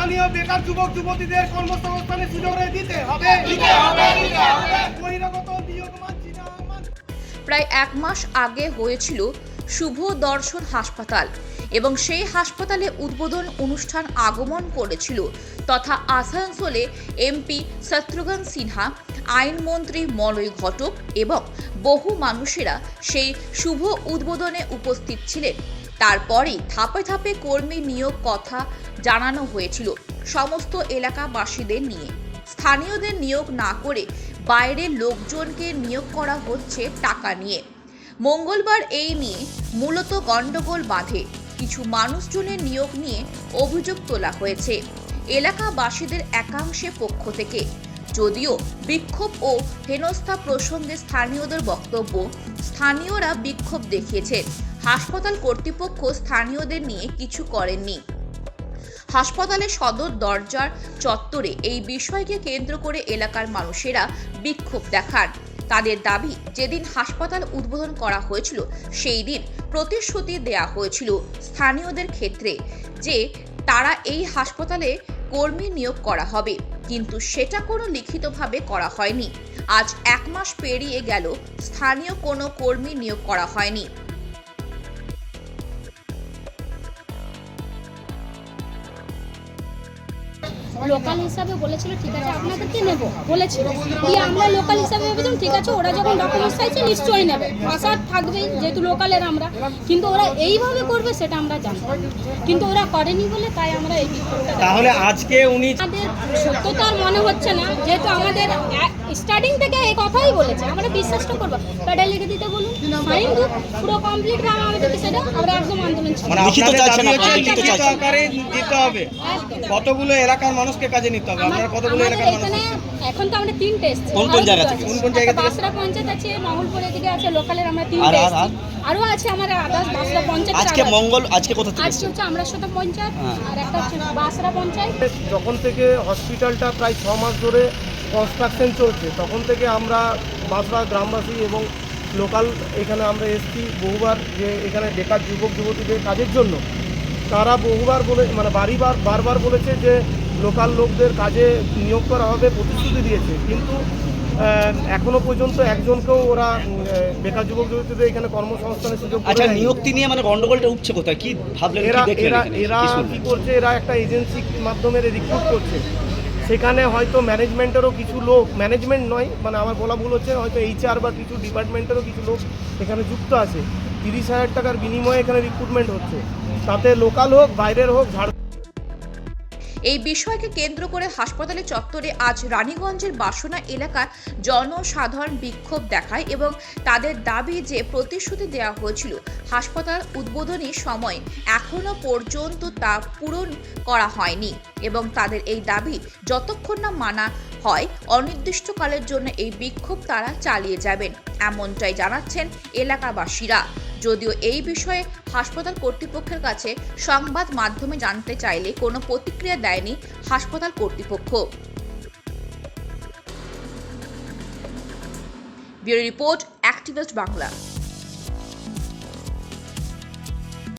স্থানীয় বেকার যুবক যুবতীদের কর্মসংস্থানের সুযোগ দিতে হবে। বহিরাগত নিয়োগ মানছি না। প্রায় 1 মাস আগে হয়েছিল শুভ দর্শন হাসপাতাল এবং সেই হাসপাতালে উদ্বোধন অনুষ্ঠান আগমন করেছিল তথা আসানসোলে এমপি শত্রুঘ্ন সিনহা, আইনমন্ত্রী মলয় ঘটক এবং বহু মানুষেরা সেই শুভ উদ্বোধনে উপস্থিত ছিলেন। তারপরেই ধাপে ধাপে কর্মী নিয়োগ কথা জানানো হয়েছিল সমস্ত এলাকাবাসীদের নিয়ে। স্থানীয়দের নিয়োগ না করে বাইরের লোকজনকে নিয়োগ করা হচ্ছে টাকা নিয়ে। মঙ্গলবার এই নিয়ে মূলত গন্ডগোল বাঁধে। কিছু মানুষজনের নিয়োগ নিয়ে অভিযোগ তোলা হয়েছে এলাকাবাসীদের একাংশের পক্ষ থেকে। যদিও বিক্ষোভ ও হেনস্থা প্রসঙ্গে স্থানীয়দের বক্তব্য, স্থানীয়রা বিক্ষোভ দেখিয়েছেন। হাসপাতাল কর্তৃপক্ষ স্থানীয়দের নিয়ে কিছু করেননি। হাসপাতালের সদর দরজার চত্বরে এই বিষয়কে কেন্দ্র করে এলাকার মানুষেরা বিক্ষোভ দেখান। তাদের দাবি, যেদিন হাসপাতাল উদ্বোধন করা হয়েছিল সেই দিন প্রতিশ্রুতি দেয়া হয়েছিল স্থানীয়দের ক্ষেত্রে যে তারা এই হাসপাতালে কর্মী নিয়োগ করা হবে, কিন্তু সেটা কোনো লিখিতভাবে করা হয়নি। আজ 1 মাস পেরিয়ে গেল, স্থানীয় কোনো কর্মী নিয়োগ করা হয়নি। লোকাল হিসাবে বলেছিল ঠিক আছে আপনাদেরকে নেব বলেছিল, দিয়ে আমরা লোকাল হিসাবে ভেবেছিলাম ঠিক আছে ওরা যখন ডকুমেন্টস চাইছে নিশ্চয়ই নেবে, আশা থাকবেই যেহেতু লোকালের আমরা, কিন্তু ওরা এইভাবে করবে সেটা আমরা জানি, কিন্তু ওরা করেনি বলে তাই আমরা এই বিক্ষোভটা। তাহলে আজকে উনি আমাদের সত্যতা আর মনে হচ্ছে না, যেহেতু আমাদের স্টার্টিং থেকে এই কথাই বলেছে, আমরা বিশ্বাসটা করবো। প্যাডে লিখে দিতে বলুন, ফাইন দুধ পুরো কমপ্লিট গ্রাম আমাদেরকে সেটা আমরা একদম আন্দোলন ছিল। মানে লিখিত চাইছেন, লিখিত আকারে দিতে হবে। কতগুলো এলাকার মানুষকে কাজে নিতে হবে? আপনারা কতগুলো এলাকার মানুষ? এখন তো আমরা 3 টেস্ট। কোন জায়গা থেকে? কোন জায়গা থেকে? বাসরা পঞ্চায়েত আছে, মঙ্গলপুর এদিকে আছে, লোকালের আমরা 3 টেস্ট। আরো আছে আমাদের আদার্স বাসরা পঞ্চায়েত। আজকে কোথা থেকে? আজকে হচ্ছে আমরা সাথে পঞ্চায়েত আর একটা হচ্ছে বাসরা পঞ্চায়েত। যখন থেকে হসপিটালটা প্রায় 6 মাস ধরে কনস্ট্রাকশন চলছে তখন থেকে আমরা বাসরা গ্রামবাসী এবং লোকাল এখানে আমরা এসছি বহুবার যে এখানে বেকার যুবক যুবতীদের কাজের জন্য তারা বহুবার বলে মানে বারবার বলেছে যে লোকাল লোকদের কাজে নিয়োগ করা হবে, প্রতিশ্রুতি দিয়েছে, কিন্তু এখনো পর্যন্ত একজনকেও ওরা বেকার যুবক যুবতীদের এখানে কর্মসংস্থানের সুযোগ। আচ্ছা, নিয়োক্তি নিয়ে মানে গন্ডগোলটা উঠছে কোথায়, কি ভাবলেন? এরা কি করছে, এরা একটা এজেন্সির মাধ্যমে রিক্রুট করছে। সেখানে হয়তো ম্যানেজমেন্টেরও কিছু লোক, ম্যানেজমেন্ট নয় মানে আমার বলা ভুল হচ্ছে, হয়তো HR বা কিছু ডিপার্টমেন্টেরও কিছু লোক এখানে যুক্ত আছে। 30,000 টাকার বিনিময়ে এখানে রিক্রুটমেন্ট হচ্ছে, তাতে লোকাল হোক বাইরের হোক। এই বিষয়কে কেন্দ্র করে হাসপাতালের চত্বরে আজ রানীগঞ্জের বাসনা এলাকার জনসাধারণ বিক্ষোভ দেখায় এবং তাদের দাবি যে প্রতিশ্রুতি দেওয়া হয়েছিল হাসপাতাল উদ্বোধনের সময় এখনো পর্যন্ত তা পূরণ করা হয়নি এবং তাদের এই দাবি যতক্ষণ না মানা হয় অনির্দিষ্টকালের জন্য এই বিক্ষোভ তারা চালিয়ে যাবেন, এমনটাই জানাচ্ছেন এলাকাবাসীরা। যদিও এই বিষয়ে হাসপাতাল কর্তৃপক্ষের কাছে সংবাদ মাধ্যমে জানতে চাইলে কোনো প্রতিক্রিয়া দেয়নি হাসপাতাল কর্তৃপক্ষ। Bureau report, activist Bangla.